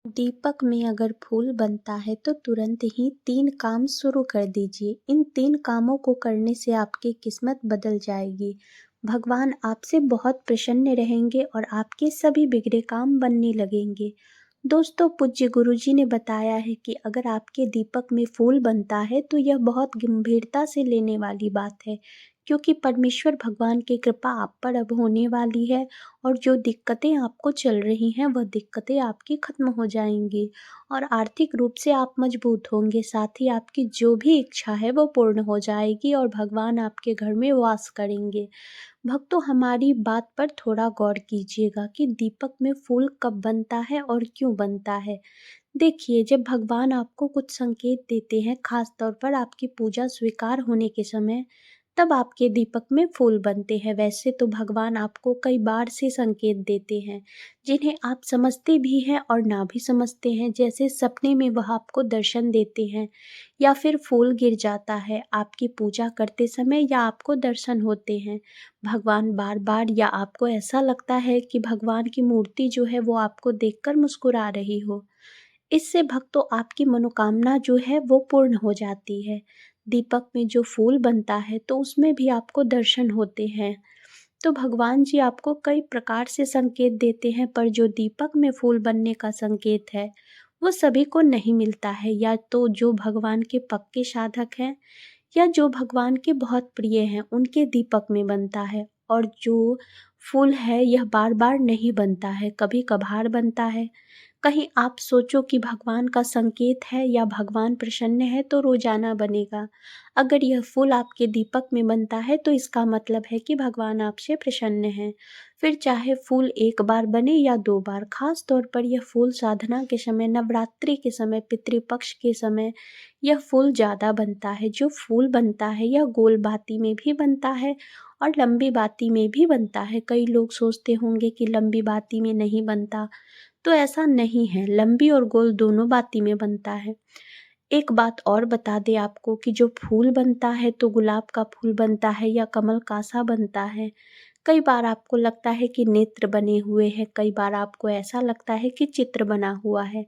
दीपक में अगर फूल बनता है तो तुरंत ही 3 काम शुरू कर दीजिए। इन 3 कामों को करने से आपकी किस्मत बदल जाएगी। भगवान आपसे बहुत प्रसन्न रहेंगे और आपके सभी बिगड़े काम बनने लगेंगे। दोस्तों, पूज्य गुरुजी ने बताया है कि अगर आपके दीपक में फूल बनता है तो यह बहुत गंभीरता से लेने वाली बात है, क्योंकि परमेश्वर भगवान की कृपा आप पर अब होने वाली है और जो दिक्कतें आपको चल रही हैं वह दिक्कतें आपकी खत्म हो जाएंगी और आर्थिक रूप से आप मजबूत होंगे। साथ ही आपकी जो भी इच्छा है वो पूर्ण हो जाएगी और भगवान आपके घर में वास करेंगे। भक्तों, हमारी बात पर थोड़ा गौर कीजिएगा कि दीपक में फूल कब बनता है और क्यों बनता है। देखिए, जब भगवान आपको कुछ संकेत देते हैं, खास तौर पर आपकी पूजा स्वीकार होने के समय, तब आपके दीपक में फूल बनते हैं। वैसे तो भगवान आपको कई बार से संकेत देते हैं, जिन्हें आप समझते भी हैं और ना भी समझते हैं। जैसे सपने में वह आपको दर्शन देते हैं, या फिर फूल गिर जाता है आपकी पूजा करते समय, या आपको दर्शन होते हैं भगवान बार बार, या आपको ऐसा लगता है कि भगवान की मूर्ति जो है वो आपको देखकर मुस्कुरा रही हो। इससे भक्तों, आपकी मनोकामना जो है वो पूर्ण हो जाती है। दीपक में जो फूल बनता है तो उसमें भी आपको दर्शन होते हैं। तो भगवान जी आपको कई प्रकार से संकेत देते हैं, पर जो दीपक में फूल बनने का संकेत है वो सभी को नहीं मिलता है। या तो जो भगवान के पक्के साधक हैं या जो भगवान के बहुत प्रिय हैं उनके दीपक में बनता है। और जो फूल है यह बार बार नहीं बनता है, कभी कभार बनता है। कहीं आप सोचो कि भगवान का संकेत है या भगवान प्रसन्न है तो रोजाना बनेगा। अगर यह फूल आपके दीपक में बनता है तो इसका मतलब है कि भगवान आपसे प्रसन्न है। फिर चाहे फूल एक बार बने या 2 बार, खास तौर पर यह फूल साधना के समय, नवरात्रि के समय, पितृपक्ष के समय यह फूल ज़्यादा बनता है। जो फूल बनता है यह गोल बाती में भी बनता है और लंबी बाती में भी बनता है। कई लोग सोचते होंगे कि लंबी बाती में नहीं बनता, तो ऐसा नहीं है, लंबी और गोल दोनों बाती में बनता है। एक बात और बता दें आपको कि जो फूल बनता है तो गुलाब का फूल बनता है या कमल का सा बनता है। कई बार आपको लगता है कि नेत्र बने हुए हैं, कई बार आपको ऐसा लगता है कि चित्र बना हुआ है,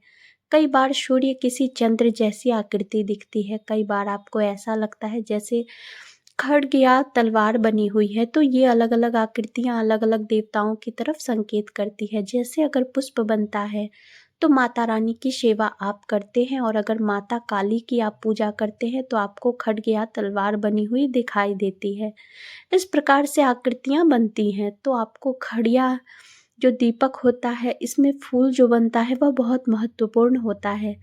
कई बार सूर्य किसी चंद्र जैसी आकृति दिखती है, कई बार आपको ऐसा लगता है जैसे खड्ग या तलवार बनी हुई है। तो ये अलग अलग आकृतियाँ अलग अलग देवताओं की तरफ संकेत करती है। जैसे अगर पुष्प बनता है तो माता रानी की सेवा आप करते हैं, और अगर माता काली की आप पूजा करते हैं तो आपको खड्ग या तलवार बनी हुई दिखाई देती है। इस प्रकार से आकृतियाँ बनती हैं। तो आपको खड़िया जो दीपक होता है इसमें फूल जो बनता है वह बहुत महत्वपूर्ण होता है।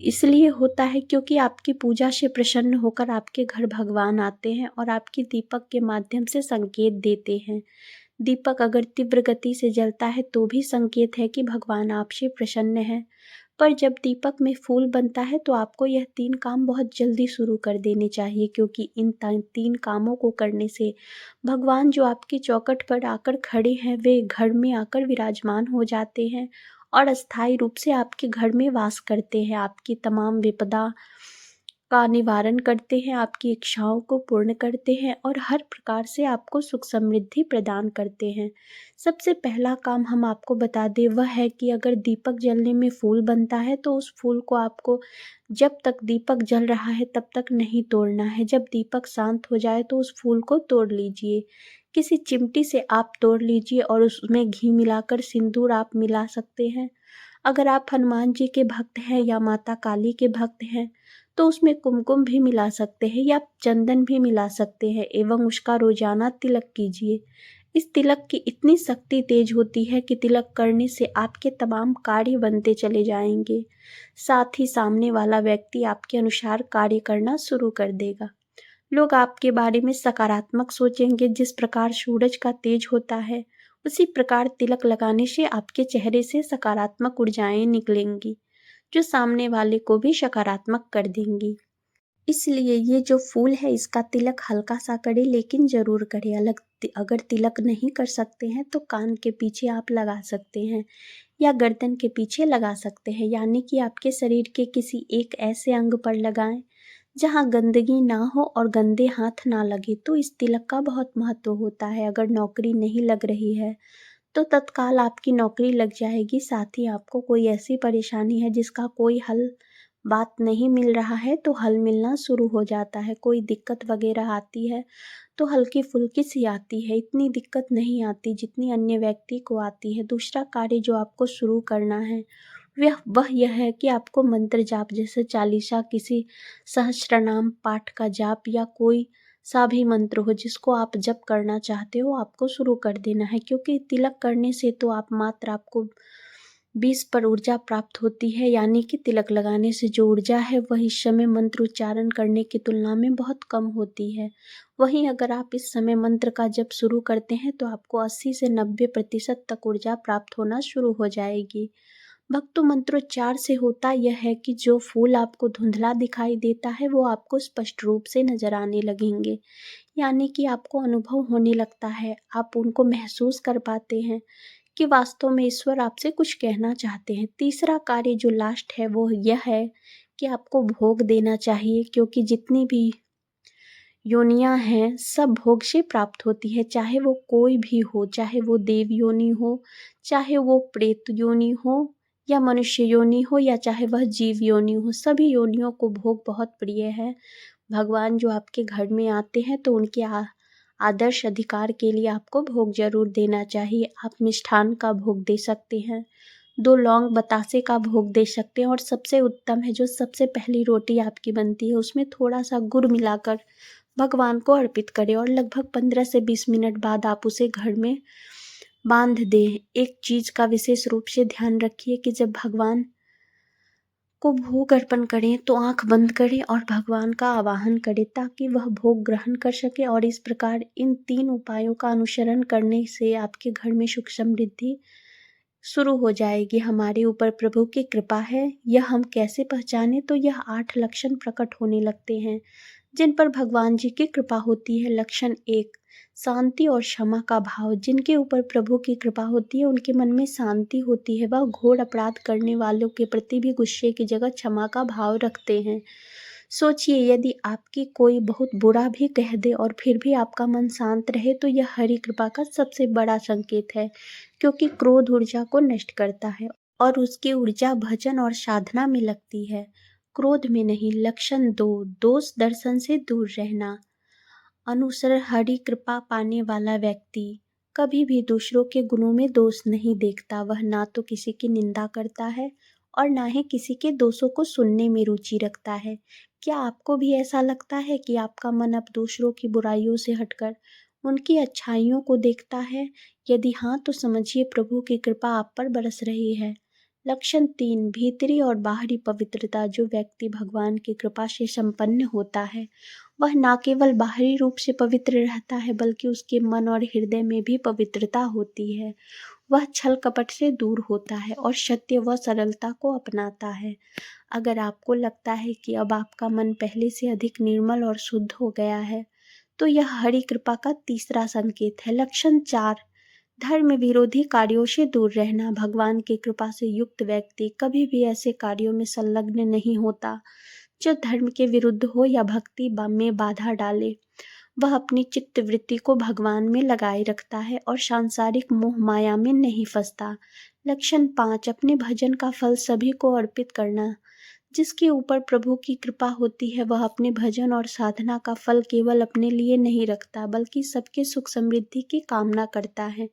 इसलिए होता है क्योंकि आपकी पूजा से प्रसन्न होकर आपके घर भगवान आते हैं और आपकी दीपक के माध्यम से संकेत देते हैं। दीपक अगर तीव्र गति से जलता है तो भी संकेत है कि भगवान आपसे प्रसन्न है। पर जब दीपक में फूल बनता है तो आपको यह 3 काम बहुत जल्दी शुरू कर देने चाहिए, क्योंकि इन 3 कामों को करने से भगवान जो आपकी चौखट पर आकर खड़े हैं वे घर में आकर विराजमान हो जाते हैं और अस्थायी रूप से आपके घर में वास करते हैं। आपकी तमाम विपदा का निवारण करते हैं, आपकी इच्छाओं को पूर्ण करते हैं और हर प्रकार से आपको सुख समृद्धि प्रदान करते हैं। सबसे पहला काम हम आपको बता दें वह है कि अगर दीपक जलने में फूल बनता है तो उस फूल को आपको जब तक दीपक जल रहा है तब तक नहीं तोड़ना है। जब दीपक शांत हो जाए तो उस फूल को तोड़ लीजिए। किसी चिमटी से आप तोड़ लीजिए और उसमें घी मिलाकर सिंदूर आप मिला सकते हैं। अगर आप हनुमान जी के भक्त हैं या माता काली के भक्त हैं तो उसमें कुमकुम भी मिला सकते हैं या चंदन भी मिला सकते हैं एवं उसका रोजाना तिलक कीजिए। इस तिलक की इतनी शक्ति तेज होती है कि तिलक करने से आपके तमाम कार्य बनते चले जाएंगे। साथ ही सामने वाला व्यक्ति आपके अनुसार कार्य करना शुरू कर देगा। लोग आपके बारे में सकारात्मक सोचेंगे। जिस प्रकार सूरज का तेज होता है उसी प्रकार तिलक लगाने से आपके चेहरे से सकारात्मक ऊर्जाएं निकलेंगी, जो सामने वाले को भी सकारात्मक कर देंगी। इसलिए ये जो फूल है इसका तिलक हल्का सा करें, लेकिन ज़रूर करें। अगर तिलक नहीं कर सकते हैं तो कान के पीछे आप लगा सकते हैं या गर्दन के पीछे लगा सकते हैं, यानी कि आपके शरीर के किसी एक ऐसे अंग पर लगाएं जहाँ गंदगी ना हो और गंदे हाथ ना लगे। तो इस तिलक का बहुत महत्व होता है। अगर नौकरी नहीं लग रही है तो तत्काल आपकी नौकरी लग जाएगी। साथ ही आपको कोई ऐसी परेशानी है जिसका कोई हल बात नहीं मिल रहा है तो हल मिलना शुरू हो जाता है। कोई दिक्कत वगैरह आती है तो हल्की-फुल्की सी आती है, इतनी दिक्कत नहीं आती जितनी अन्य व्यक्ति को आती है। दूसरा कार्य जो आपको शुरू करना है वह यह है कि आपको मंत्र जाप जैसे चालीसा, किसी सहस्त्रनाम पाठ का जाप या कोई सा भी मंत्र हो जिसको आप जप करना चाहते हो आपको शुरू कर देना है। क्योंकि तिलक करने से तो आपको 20 पर ऊर्जा प्राप्त होती है, यानी कि तिलक लगाने से जो ऊर्जा है वह इस समय मंत्र उच्चारण करने की तुलना में बहुत कम होती है। वहीं अगर आप इस समय मंत्र का जप शुरू करते हैं तो आपको 80 से 90% तक ऊर्जा प्राप्त होना शुरू हो जाएगी। भक्तों, मंत्रोच्चार से होता यह है कि जो फूल आपको धुंधला दिखाई देता है वो आपको स्पष्ट रूप से नजर आने लगेंगे, यानी कि आपको अनुभव होने लगता है, आप उनको महसूस कर पाते हैं कि वास्तव में ईश्वर आपसे कुछ कहना चाहते हैं। तीसरा कार्य जो लास्ट है वो यह है कि आपको भोग देना चाहिए, क्योंकि जितनी भी योनियां हैं सब भोग से प्राप्त होती है, चाहे वो कोई भी हो, चाहे वो देव योनि हो, चाहे वो प्रेत योनि हो या मनुष्य योनि हो, या चाहे वह जीव योनि हो। सभी योनियों को भोग बहुत प्रिय है। भगवान जो आपके घर में आते हैं तो उनके आदर्श अधिकार के लिए आपको भोग जरूर देना चाहिए। आप मिष्ठान का भोग दे सकते हैं, 2 लौंग बतासे का भोग दे सकते हैं, और सबसे उत्तम है जो सबसे पहली रोटी आपकी बनती है उसमें थोड़ा सा गुड़ मिलाकर भगवान को अर्पित करें और लगभग 15 से 20 मिनट बाद आप उसे घर में बांध दें। एक चीज का विशेष रूप से ध्यान रखिए कि जब भगवान को भोग अर्पण करें तो आंख बंद करें और भगवान का आवाहन करें ताकि वह भोग ग्रहण कर सके। और इस प्रकार इन 3 उपायों का अनुसरण करने से आपके घर में सुख समृद्धि शुरू हो जाएगी। हमारे ऊपर प्रभु की कृपा है। यह हम कैसे पहचाने? तो यह 8 लक्षण प्रकट होने लगते हैं जिन पर भगवान जी की कृपा होती है। लक्षण 1, शांति और क्षमा का भाव। जिनके ऊपर प्रभु की कृपा होती है उनके मन में शांति होती है, वह घोर अपराध करने वालों के प्रति भी गुस्से की जगह क्षमा का भाव रखते हैं। सोचिए, यदि आपकी कोई बहुत बुरा भी कह दे और फिर भी आपका मन शांत रहे तो यह हरि कृपा का सबसे बड़ा संकेत है, क्योंकि क्रोध ऊर्जा को नष्ट करता है और उसकी ऊर्जा भजन और साधना में लगती है, क्रोध में नहीं। लक्षण 2, दोष दर्शन से दूर रहना। अनुसर हरि कृपा पाने वाला व्यक्ति कभी भी दूसरों के गुणों में दोष नहीं देखता। वह ना तो किसी की निंदा करता है और ना ही किसी के दोषों को सुनने में रुचि रखता है। क्या आपको भी ऐसा लगता है कि आपका मन अब दूसरों की बुराइयों से हटकर उनकी अच्छाइयों को देखता है? यदि हाँ, तो समझिए प्रभु की कृपा आप पर बरस रही है। लक्षण 3, भीतरी और बाहरी पवित्रता। जो व्यक्ति भगवान की कृपा से संपन्न होता है वह न केवल बाहरी रूप से पवित्र रहता है बल्कि उसके मन और हृदय में भी पवित्रता होती है। वह छल कपट से दूर होता है और सत्य व सरलता को अपनाता है। अगर आपको लगता है कि अब आपका मन पहले से अधिक निर्मल और शुद्ध हो गया है तो यह हरि कृपा का तीसरा संकेत है। लक्षण 4, धर्म विरोधी कार्यों से दूर रहना। भगवान की कृपा से युक्त व्यक्ति कभी भी ऐसे कार्यों में संलग्न नहीं होता जो धर्म के विरुद्ध हो या भक्ति में बाधा डाले। वह अपनी चित्त वृत्ति को भगवान में लगाए रखता है और सांसारिक मोह माया में नहीं फंसता। लक्षण 5, अपने भजन का फल सभी को अर्पित करना। जिसके ऊपर प्रभु की कृपा होती है वह अपने भजन और साधना का फल केवल अपने लिए नहीं रखता बल्कि सबके सुख समृद्धि की कामना करता है।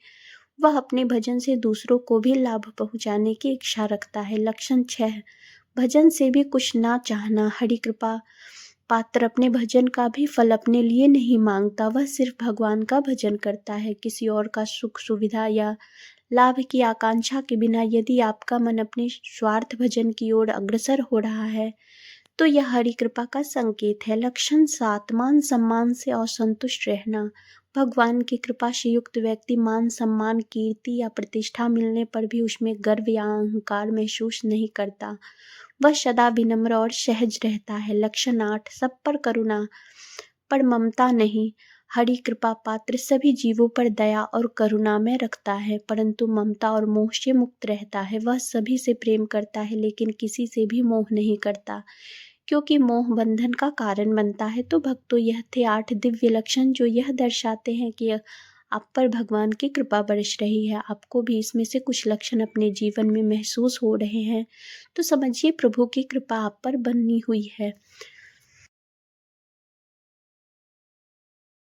वह अपने भजन से दूसरों को भी लाभ पहुंचाने की इच्छा रखता है। लक्षण 6, भजन से भी कुछ ना चाहना। हरि कृपा पात्र अपने भजन का भी फल अपने लिए नहीं मांगता, वह सिर्फ भगवान का भजन करता है। किसी और का सुख सुविधा या लाभ की आकांक्षा के बिना यदि आपका मन अपने स्वार्थ भजन की ओर अग्रसर हो रहा है तो यह हरि कृपा का संकेत है। लक्षण 7, मान सम्मान से असंतुष्ट रहना। भगवान की कृपा से युक्त व्यक्ति मान सम्मान, कीर्ति या प्रतिष्ठा मिलने पर भी उसमें गर्व या अहंकार महसूस नहीं करता। वह सदा विनम्र और सहज रहता है। लक्षण 8, सब पर करुणा पर ममता नहीं। हरि कृपा पात्र सभी जीवों पर दया और करुणा में रखता है परंतु ममता और मोह से मुक्त रहता है। वह सभी से प्रेम करता है लेकिन किसी से भी मोह नहीं करता क्योंकि मोह बंधन का कारण बनता है। तो भक्तों, यह थे 8 दिव्य लक्षण जो यह दर्शाते हैं कि आप पर भगवान की कृपा बरस रही है, आपको भी इसमें से कुछ लक्षण अपने जीवन में महसूस हो रहे हैं, तो समझिए प्रभु की कृपा आप पर बनी हुई है।